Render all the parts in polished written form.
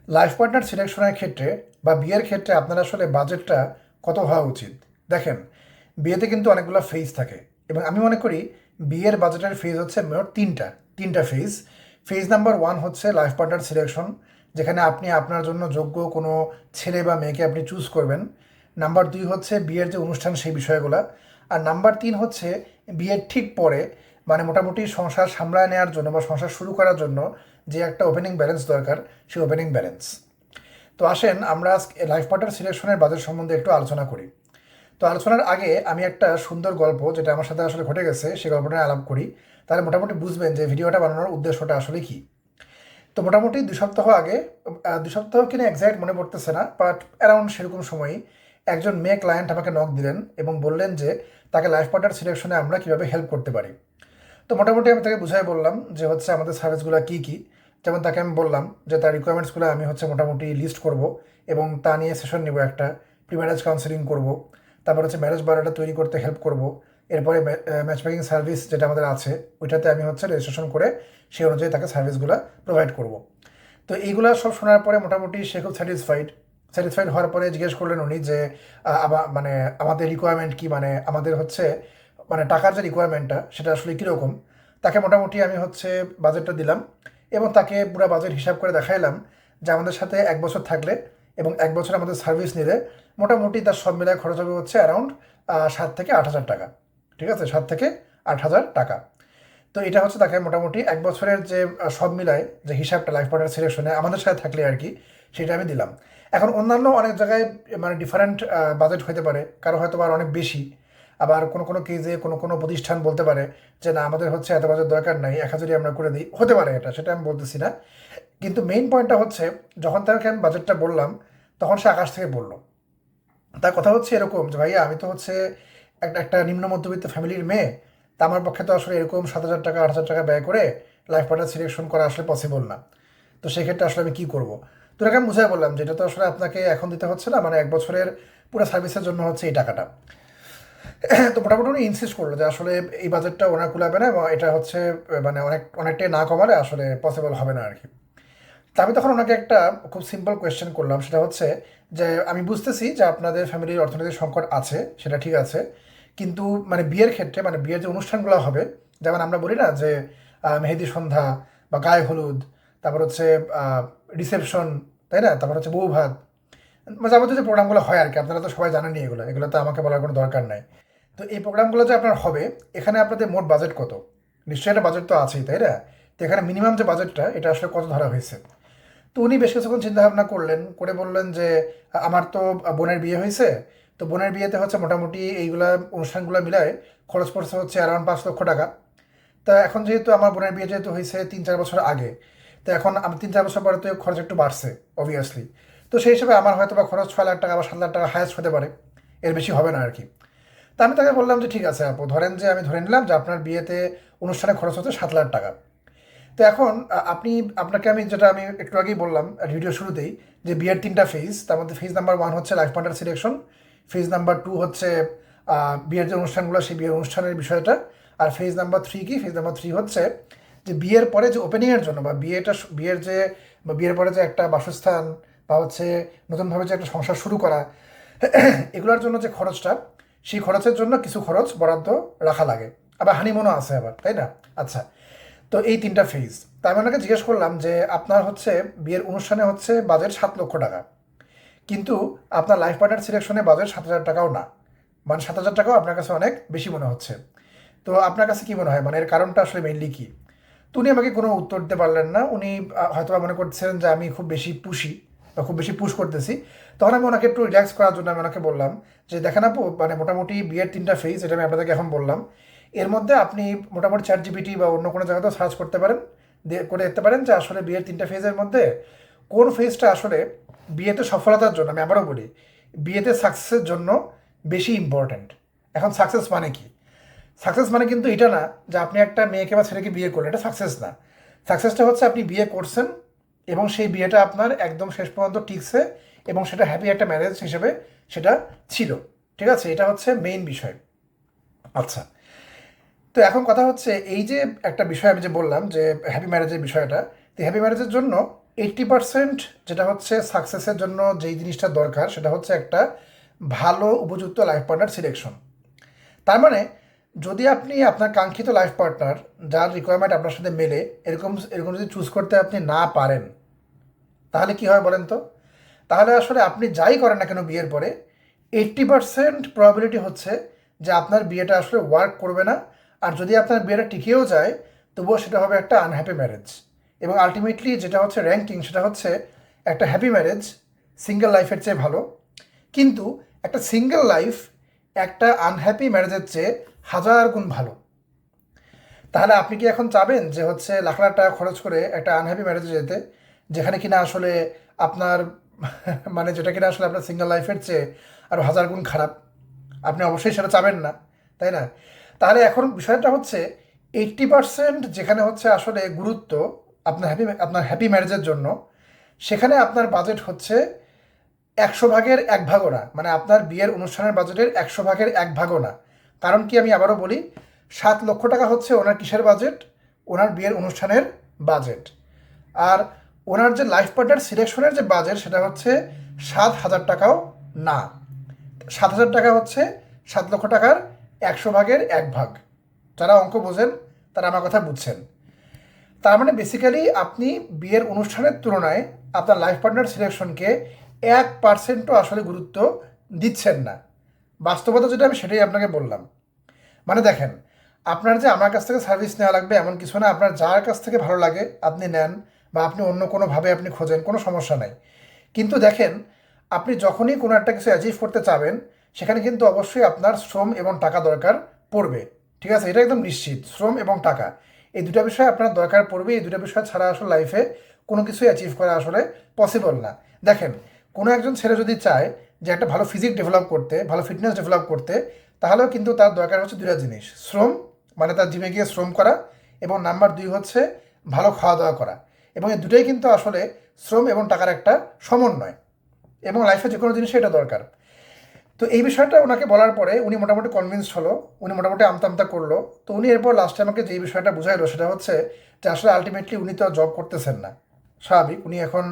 Life partner সিলেকশনের ক্ষেত্রে বা বিয়ের ক্ষেত্রে আপনার আসলে বাজেটটা কত হওয়া উচিত? দেখেন, বিয়েতে কিন্তু অনেকগুলো ফেজ থাকে এবং আমি মনে করি বিয়ের বাজেটের ফেজ হচ্ছে মোট তিনটা ফেজ। ফেজ নাম্বার ওয়ান হচ্ছে লাইফ পার্টনার সিলেকশন, যেখানে আপনি আপনার জন্য যোগ্য কোনো ছেলে বা মেয়েকে আপনি চুজ করবেন। নাম্বার দুই হচ্ছে বিয়ের যে অনুষ্ঠান সেই বিষয়গুলো। আর নাম্বার তিন হচ্ছে বিয়ের ঠিক পরে, মানে মোটামুটি সংসার সামলায় নেওয়ার জন্য বা সংসার শুরু করার জন্য যে একটা ওপেনিং ব্যালেন্স দরকার, সেই ওপেনিং ব্যালেন্স। তো আসেন আমরা আজকে লাইফ পার্টনার সিলেকশনের বাজেট সম্বন্ধে একটু আলোচনা করি। তো আলোচনার আগে আমি একটা সুন্দর গল্প, যেটা আমার সাথে আসলে ঘটে গেছে, সেই গল্পটা নিয়ে আলাপ করি। তাহলে মোটামুটি বুঝবেন যে ভিডিওটা বানানোর উদ্দেশ্যটা আসলে কি। তো মোটামুটি 2 সপ্তাহ আগে, 2 সপ্তাহ কিনা এক্স্যাক্ট মনে পড়তেছে না, বাট অ্যারাউন্ড সেরকম সময়ই একজন মেয়ে ক্লায়েন্ট আমাকে নক দিলেন এবং বললেন যে তাকে লাইফ পার্টনার সিলেকশনে আমরা কীভাবে হেল্প করতে পারি। তো মোটামুটি আমি তাকে বুঝাই বললাম যে হচ্ছে আমাদের সার্ভিসগুলো কী কী। যেমন তাকে আমি বললাম যে তার রিকোয়ারমেন্টসগুলো আমি হচ্ছে মোটামুটি লিস্ট করব এবং তা নিয়ে সেশন নেব, একটা প্রি ম্যারেজ কাউন্সিলিং করব। তারপর হচ্ছে ম্যারেজ বায়োডাটা তৈরি করতে হেল্প করব। এরপরে ম্যাচ মেকিং সার্ভিস যেটা আমাদের আছে, ওইটাতে আমি হচ্ছে রেজিস্ট্রেশন করে সেই অনুযায়ী তাকে সার্ভিসগুলো প্রোভাইড করব। তো এইগুলা সব শোনার পরে মোটামুটি সে খুব স্যাটিসফাইড হওয়ার পরে জিজ্ঞেস করলেন উনি যে মানে আমাদের রিকোয়ারমেন্ট কি, মানে আমাদের হচ্ছে মানে টাকার যে রিকোয়ারমেন্টটা সেটা আসলে কীরকম। তাকে মোটামুটি আমি হচ্ছে বাজেটটা দিলাম এবং তাকে পুরো বাজেট হিসাব করে দেখাইলাম যে আমাদের সাথে 1 বছর থাকলে এবং 1 বছর আমাদের সার্ভিস নিলে মোটামুটি তার সব মিলায় খরচ হবে হচ্ছে অ্যারাউন্ড 7 থেকে 8 হাজার টাকা। ঠিক আছে, 7 থেকে 8 হাজার টাকা। তো এটা হচ্ছে তাকে মোটামুটি 1 বছরের যে সব মিলায় যে হিসাবটা লাইফ পার্টনার সিলেকশনে আমাদের সাথে থাকলে আর কি, সেটা আমি দিলাম। এখন অন্যান্য অনেক জায়গায় মানে ডিফারেন্ট বাজেট হতে পারে, কারো হয়তো বা অনেক বেশি। আবার কোনো কোনো কেজে কোনো কোনো প্রতিষ্ঠান বলতে পারে যে না, আমাদের হচ্ছে এত বাজেট দরকার নাই, 1 হাজারই আমরা করে দিই, হতে পারে, এটা সেটা আমি বলতেছি না। কিন্তু মেইন পয়েন্টটা হচ্ছে যখন তাকে আমি বাজেটটা বললাম, তখন সে আকাশ থেকে বলল। তার কথা হচ্ছে এরকম যে ভাইয়া, আমি তো হচ্ছে একটা একটা নিম্ন মধ্যবিত্ত ফ্যামিলির মেয়ে। তা আমার পক্ষে তো আসলে এরকম 7 হাজার টাকা 8 হাজার টাকা ব্যয় করে লাইফ পার্টনার সিলেকশন করা আসলে পসিবল না। তো সেক্ষেত্রে আসলে আমি কী করবো? তো এটাকে আমি বুঝাই বললাম যে এটা তো আসলে আপনাকে এখন দিতে হচ্ছে না, মানে 1 বছরের পুরো সার্ভিসের জন্য হচ্ছে এই টাকাটা। তো মোটামুটি উনি ইনসিস্ট করলো যে আসলে এই বাজেটটা ওনার কুলাবে না এবং এটা হচ্ছে মানে অনেকটাই না কমালে আসলে পসিবল হবে না আর কি। তা আমি তখন ওনাকে একটা খুব সিম্পল কোয়েশ্চেন করলাম, সেটা হচ্ছে যে আমি বুঝতেছি যে আপনাদের ফ্যামিলির অর্থনৈতিক সংকট আছে, সেটা ঠিক আছে। কিন্তু মানে বিয়ের ক্ষেত্রে, মানে বিয়ের যে অনুষ্ঠানগুলো হবে, যেমন আমরা বলি না যে মেহেদি সন্ধ্যা বা গায়ে হলুদ, তারপর হচ্ছে রিসেপশন, তাই না, তারপর হচ্ছে বউ ভাত, মানে যাবতীয় যে প্রোগ্রামগুলো হয় আর কি, আপনারা তো সবাই জানেনই এগুলো, এগুলো তো আমাকে বলার কোনো দরকার নাই। তো এই প্রোগ্রামগুলো যে আপনার হবে, এখানে আপনাদের মোট বাজেট কত? নিশ্চয়ই একটা বাজেট তো আছেই, তাই না? তো এখানে মিনিমাম যে বাজেটটা, এটা আসলে কত ধরা হয়েছে? তো উনি বেশ কিছুক্ষণ চিন্তা ভাবনা করলেন, করে বললেন যে আমার তো বোনের বিয়ে হয়েছে। তো বোনের বিয়েতে হচ্ছে মোটামুটি এইগুলা অনুষ্ঠানগুলো মিলায় খরচ পড়ছে হচ্ছে অ্যারাউন্ড 5 লক্ষ টাকা। তা এখন যেহেতু আমার বোনের বিয়ে যেহেতু হয়েছে 3-4 বছর আগে, তো এখন আমি 3-4 বছর পরে তো খরচ একটু বাড়ছে অবভিয়াসলি। তো সেই হিসেবে আমার হয়তো বা খরচ 6 লাখ টাকা বা 7 লাখ টাকা হায়েস্ট হতে পারে, এর বেশি হবে না আর কি। তা আমি তাকে বললাম যে ঠিক আছে আপু, ধরেন যে আমি ধরে নিলাম যে আপনার বিয়েতে অনুষ্ঠানে খরচ হচ্ছে 7 লাখ টাকা। তো এখন আপনাকে আমি যেটা আমি একটু আগেই বললাম ভিডিও শুরুতেই, যে বিয়ের 3টা ফেজ, তার মধ্যে ফেজ নাম্বার ওয়ান হচ্ছে life partner selection. Phase number two হচ্ছে বিয়ের যে অনুষ্ঠানগুলো, সেই বিয়ের অনুষ্ঠানের বিষয়টা। আর ফেজ নাম্বার থ্রি কি, ফেজ নাম্বার থ্রি হচ্ছে যে বিয়ের পরে যে ওপেনিংয়ের জন্য বা বিয়ের যে বা বিয়ের পরে যে একটা বাসস্থান বা হচ্ছে নতুনভাবে যে একটা সংসার শুরু করা, এগুলোর জন্য যে খরচটা, সেই খরচের জন্য কিছু খরচ বরাদ্দ রাখা লাগে। আবার হানিমুনও আছে আবার, তাই না? আচ্ছা, তো এই 3টা ফেজ। তা আমি ওনাকে জিজ্ঞেস করলাম যে আপনার হচ্ছে বিয়ের অনুষ্ঠানে হচ্ছে বাজেট 7 লক্ষ টাকা, কিন্তু আপনার লাইফ পার্টনার সিলেকশনে বাজেট 7 হাজার টাকাও না, মানে 7 হাজার টাকাও আপনার কাছে অনেক বেশি মনে হচ্ছে। তো আপনার কাছে কি মনে হয়, মানে এর কারণটা আসলে মেইনলি কি? তো উনি আমাকে কোনো উত্তর দিতে পারলেন না। উনি হয়তো বা মনে করছেন যে আমি খুব বেশি পুষি বা খুব বেশি পুশ করতেছি। তখন আমি ওনাকে একটু রিল্যাক্স করার জন্য আমি ওনাকে বললাম যে দেখেন আপু, মানে মোটামুটি বিয়ের 3টা ফেজ, এটা আমি আপনাদেরকে এখন বললাম। এর মধ্যে আপনি মোটামুটি চ্যাট জিপিটি বা অন্য কোনো জায়গাতেও সার্চ করতে পারেন, করে দেখতে পারেন যে আসলে বিয়ের 3টা ফেজের মধ্যে কোন ফেজটা আসলে বিয়েতে সফলতার জন্য, আমি আবারও বলি, বিয়েতে সাকসেসের জন্য বেশি ইম্পর্ট্যান্ট। এখন সাকসেস মানে কি? সাকসেস মানে কিন্তু এটা না যে আপনি একটা মেয়েকে বা ছেলেকে বিয়ে করলেন, এটা সাকসেস না। সাকসেসটা হচ্ছে আপনি বিয়ে করছেন এবং সেই বিয়েটা আপনার একদম শেষ পর্যন্ত টিকছে এবং সেটা হ্যাপি একটা ম্যারেজ হিসেবে সেটা ছিল। ঠিক আছে, এটা হচ্ছে মেইন বিষয়। আচ্ছা, তো এখন কথা হচ্ছে এই যে একটা বিষয় আমি যে বললাম যে হ্যাপি ম্যারেজের বিষয়টা, তো হ্যাপি ম্যারেজের জন্য 80% যেটা হচ্ছে সাকসেসের জন্য যেই জিনিসটা দরকার সেটা হচ্ছে একটা ভালো উপযুক্ত লাইফ পার্টনার সিলেকশন। তার মানে যদি আপনি আপনার কাঙ্ক্ষিত লাইফ পার্টনার যার রিকোয়ারমেন্ট আপনার সাথে মেলে এরকম এরকম যদি চুজ করতে আপনি না পারেন, তাহলে কি হয় বলেন তো? তাহলে আসলে আপনি যাই করেন না কেন বিয়ের পরে 80% প্রবাবিলিটি হচ্ছে যে আপনার বিয়েটা আসলে ওয়ার্ক করবে না। আর যদি আপনার বিয়েটা টিকেও যায় তবুও সেটা হবে একটা আনহ্যাপি ম্যারেজ। এবং আলটিমেটলি যেটা হচ্ছে র্যাঙ্কিং সেটা হচ্ছে একটা হ্যাপি ম্যারেজ সিঙ্গেল লাইফের চেয়ে ভালো। কিন্তু একটা সিঙ্গেল লাইফ একটা আনহ্যাপি ম্যারেজের চেয়ে হাজার গুণ ভালো। তাহলে আপনি কি এখন চাবেন যে হচ্ছে লাখ লাখ টাকা খরচ করে একটা আনহ্যাপি ম্যারেজে যেতে, যেখানে কিনা আসলে আপনার মানে যেটা কিনা আসলে আপনার সিঙ্গেল লাইফের চেয়ে আরও হাজার গুণ খারাপ? আপনি অবশ্যই সেটা চাবেন না, তাই না? তাহলে এখন বিষয়টা হচ্ছে 80% যেখানে হচ্ছে আসলে গুরুত্ব আপনার হ্যাপি ম্যারেজের জন্য, সেখানে আপনার বাজেট হচ্ছে 100 ভাগের 1 ভাগও না। মানে আপনার বিয়ের অনুষ্ঠানের বাজেটের 100 ভাগের 1 ভাগও না। কারণ কি আমি আবারও বলি, 7 লক্ষ টাকা হচ্ছে ওনার কিসের বাজেট? ওনার বিয়ের অনুষ্ঠানের বাজেট। আর ওনার যে লাইফ পার্টনার সিলেকশনের যে বাজেট সেটা হচ্ছে 7,000 টাকাও না। 7,000 টাকা হচ্ছে 7 লক্ষ টাকার 100 ভাগের 1 ভাগ। যারা অঙ্ক বোঝেন তারা আমার কথা বুঝছেন। তার মানে বেসিক্যালি আপনি বিয়ের অনুষ্ঠানের তুলনায় আপনার লাইফ পার্টনার সিলেকশনকে 1%ও আসলে গুরুত্ব দিচ্ছেন না। বাস্তবতা যেটা আমি সেটাই আপনাকে বললাম। মানে দেখেন, আপনার যে আমার কাছ থেকে সার্ভিস নেওয়া লাগবে এমন কিছু না। আপনার যার কাছ থেকে ভালো লাগে আপনি নেন, বা আপনি অন্য কোনোভাবে আপনি খোঁজেন, কোনো সমস্যা নাই। কিন্তু দেখেন, আপনি যখনই কোনো একটা কিছু অ্যাচিভ করতে চাবেন সেখানে কিন্তু অবশ্যই আপনার শ্রম এবং টাকা দরকার পড়বে। ঠিক আছে, এটা একদম নিশ্চিত। শ্রম এবং টাকা এই দুটো বিষয় আপনার দরকার পড়বে। এই দুটো বিষয় ছাড়া আসলে লাইফে কোনো কিছুই অ্যাচিভ করা আসলে পসিবল না। দেখেন, কোনো একজন ছেলে যদি চায় যে একটা ভালো ফিজিক ডেভেলপ করতে, ভালো ফিটনেস ডেভেলপ করতে, তাহলেও কিন্তু তার দরকার হচ্ছে দুটা জিনিস: শ্রম, মানে তার জিমে গিয়ে শ্রম করা, এবং নাম্বার 2 হচ্ছে ভালো খাওয়া দাওয়া করা। এবং এই দুটোই কিন্তু আসলে শ্রম এবং টাকার একটা সমন্বয়, এবং লাইফে যে কোনো জিনিসে এটা দরকার। তো এই বিষয়টা ওনাকে বলার পরে উনি মোটামুটি কনভিন্সড হলো, উনি মোটামুটি আমতা আমতা করলো। তো উনি এরপর লাস্টে আমাকে যেই বিষয়টা বুঝাইলো সেটা হচ্ছে যে আসলে আলটিমেটলি উনি তো জব করতেছেন না। স্বাভাবিক, উনি এখন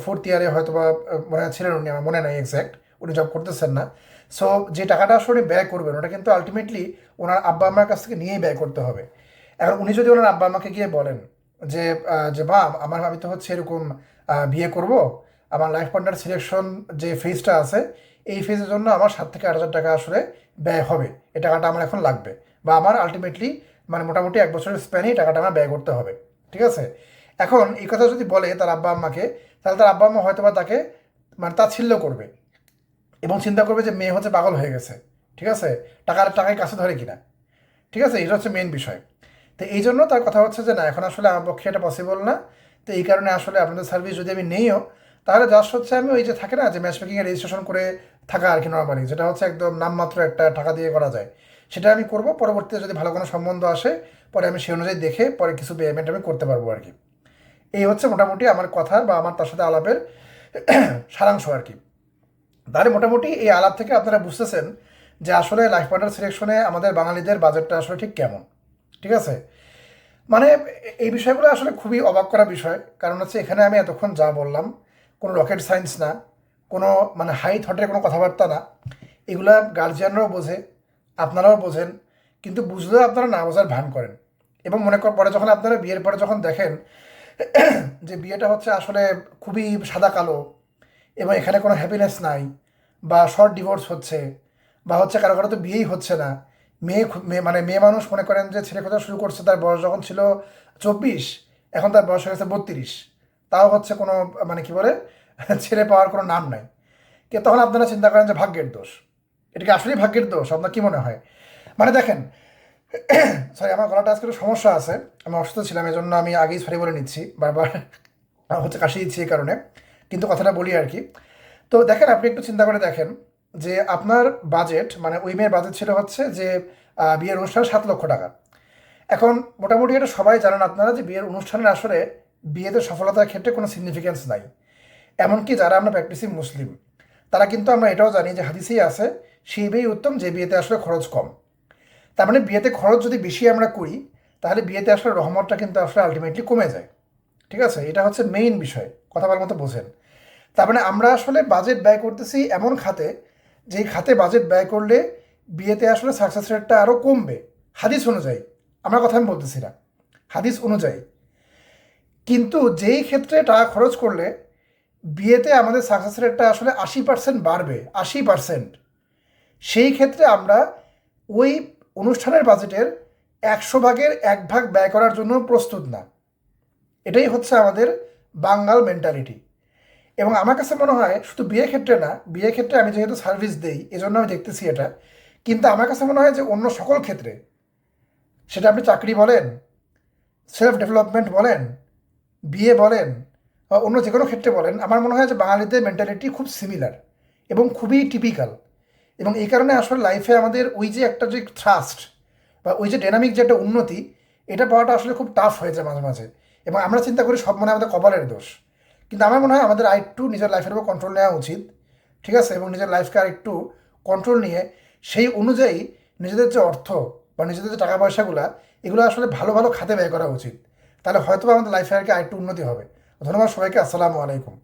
4th ইয়ারে হয়তো বা মনে হয় ছিলেন, উনি আমার মনে নাই এক্স্যাক্ট, উনি জব করতেছেন না। সো যে টাকাটা আসলে উনি ব্যয় করবেন ওটা কিন্তু আলটিমেটলি ওনার আব্বা আম্মার কাছ থেকে নিয়েই ব্যয় করতে হবে। এখন উনি যদি ওনার আব্বা আম্মাকে গিয়ে বলেন যে যে মা, আমি তো হচ্ছে এরকম বিয়ে করব, আমার লাইফ পার্টনার সিলেকশন যে ফেজটা আছে এই ফেজের জন্য আমার 7 থেকে 8 হাজার টাকা আসলে ব্যয় হবে, এই টাকাটা আমার এখন লাগবে, বা আমার আলটিমেটলি মানে মোটামুটি 1 বছরের স্প্যানেই টাকাটা আমার ব্যয় করতে হবে। ঠিক আছে, এখন এই কথা যদি বলে তার আব্বা আম্মাকে, তাহলে তার আব্বা আম্মা হয়তো বা তাকে মানে তাচ্ছিল্য করবে এবং চিন্তা করবে যে মেয়ে হচ্ছে পাগল হয়ে গেছে। ঠিক আছে, টাকায় কাছে ধরে কিনা। ঠিক আছে, এটা হচ্ছে মেন বিষয়। তো এই জন্য তার কথা হচ্ছে যে না, এখন আসলে আমার পক্ষে এটা পসিবল না। তো এই কারণে আসলে আপনাদের সার্ভিস যদি আমি নেইও, তাহলে জাস্ট হচ্ছে আমি ওই যে থাকে না যে ম্যাচ মেকিংয়ে রেজিস্ট্রেশন করে থাকা আর কি, নর্মালি যেটা হচ্ছে একদম নামমাত্র একটা টাকা দিয়ে করা যায়, সেটা আমি করব। পরবর্তীতে যদি ভালো কোনো সম্বন্ধ আসে পরে আমি সেই অনুযায়ী দেখে পরে কিছু পেমেন্ট আমি করতে পারবো আর কি। এই হচ্ছে মোটামুটি আমার কথার বা আমার তার সাথে আলাপের সারাংশ আর কি। তাহলে মোটামুটি এই আলাপ থেকে আপনারা বুঝতেছেন যে আসলে লাইফ পার্টনার সিলেকশনে আমাদের বাঙালিদের বাজেটটা আসলে ঠিক কেমন। ঠিক আছে, মানে এই বিষয়গুলো আসলে খুবই অবাক করা বিষয়। কারণ হচ্ছে এখানে আমি এতক্ষণ যা বললাম কোনো রকেট সায়েন্স না, কোনো মানে হাই থটের কোনো কথাবার্তা না। এগুলা গার্জিয়ানরাও বোঝে, আপনারাও বোঝেন, কিন্তু বুঝলেও আপনারা না বোঝার ভান করেন। এবং মনে কর পরে যখন আপনারা বিয়ের পরে যখন দেখেন যে বিয়েটা হচ্ছে আসলে খুবই সাদা কালো, এবং এখানে কোনো হ্যাপিনেস নাই, বা শর্ট ডিভোর্স হচ্ছে, বা হচ্ছে কারো কারো তো বিয়েই হচ্ছে না। মানে মেয়ে মানুষ মনে করেন যে ছেলে খোঁজা শুরু করছে তার বয়স যখন ছিল 24, এখন তার বয়স হয়ে গেছে 32, তাও হচ্ছে কোনো মানে কি বলে ছেলে পাওয়ার কোনো নাম নাই। তখন আপনারা চিন্তা করেন যে ভাগ্যের দোষ। এটা কি আসলেই ভাগ্যের দোষ? আপনার কি মনে হয়? মানে দেখেন, সরি আমার গলাটা আজকে একটু সমস্যা আছে, আমি অসুস্থ ছিলাম, এই জন্য আমি আগেই সরি বলে নিচ্ছি বারবার, হচ্ছে কাশি দিচ্ছি এই কারণে। কিন্তু কথাটা বলি আর কি। তো দেখেন, আপনি একটু চিন্তা করে দেখেন যে আপনার বাজেট, মানে ওই মেয়ের বাজেট ছিল হচ্ছে যে বিয়ের অনুষ্ঠানে 7 লক্ষ টাকা। এখন মোটামুটি এটা সবাই জানেন আপনারা যে বিয়ের অনুষ্ঠানের আসলে বিয়েতে সফলতার ক্ষেত্রে কোনো সিগনিফিকেন্স নাই। এমনকি যারা আমরা প্র্যাকটিসিং মুসলিম তারা কিন্তু আমরা এটাও জানি যে হাদিসেই আছে সেই বিয়েই উত্তম যে বিয়েতে আসলে খরচ কম। তার মানে বিয়েতে খরচ যদি বেশি আমরা করি তাহলে বিয়েতে আসলে রহমতটা কিন্তু আসলে আলটিমেটলি কমে যায়। ঠিক আছে, এটা হচ্ছে মেইন বিষয়। কথা বলার মতো বোঝেন। তার মানে আমরা আসলে বাজেট ব্যয় করতেছি এমন খাতে, যেই খাতে বাজেট ব্যয় করলে বিয়েতে আসলে সাকসেস রেটটা আরও কমবে হাদিস অনুযায়ী। আমার কথা আমি বলতেছি না, হাদিস অনুযায়ী। কিন্তু যেই ক্ষেত্রে টাকা খরচ করলে বিয়েতে আমাদের সাকসেস রেটটা আসলে 80% বাড়বে, 80%, সেই ক্ষেত্রে আমরা ওই অনুষ্ঠানের বাজেটের 100 ভাগের 1 ভাগ ব্যয় করার জন্য প্রস্তুত না। এটাই হচ্ছে আমাদের বাঙাল মেন্টালিটি। এবং আমার কাছে মনে হয় শুধু বিয়ে ক্ষেত্রে না, বিয়ে ক্ষেত্রে আমি যেহেতু সার্ভিস দেই এজন্য আমি দেখতেছি এটা, কিন্তু আমার কাছে মনে হয় যে অন্য সকল ক্ষেত্রে, সেটা আপনি চাকরি বলেন, সেলফ ডেভেলপমেন্ট বলেন, বিয়ে বলেন, বা অন্য যে কোনো ক্ষেত্রে বলেন, আমার মনে হয় যে বাঙালিদের মেন্টালিটি খুব সিমিলার এবং খুবই টিপিক্যাল। এবং এই কারণে আসলে লাইফে আমাদের ওই যে একটা যে থ্রাস্ট বা ওই যে ডাইনামিক যে একটা উন্নতি, এটা পাওয়াটা আসলে খুব টাফ হয়ে যায় মাঝে মাঝে। এবং আমরা চিন্তা করি সব মনে হয় আমাদের কপালের দোষ। কিন্তু আমার মনে হয় আমাদের আরেকটু নিজের লাইফের উপর কন্ট্রোল নেওয়া উচিত, ঠিক আছে? এবং নিজের লাইফকে আরেকটু কন্ট্রোল নিয়ে সেই অনুযায়ী নিজেদের যে অর্থ বা নিজেদের যে টাকা পয়সাগুলো, এগুলো আসলে ভালো ভালো খাতে ব্যয় করা উচিত। তাহলে হয়তো আমাদের লাইফে আর কি আরেকটু উন্নতি হবে। ধন্যবাদ সবাইকে। আসসালামু আলাইকুম।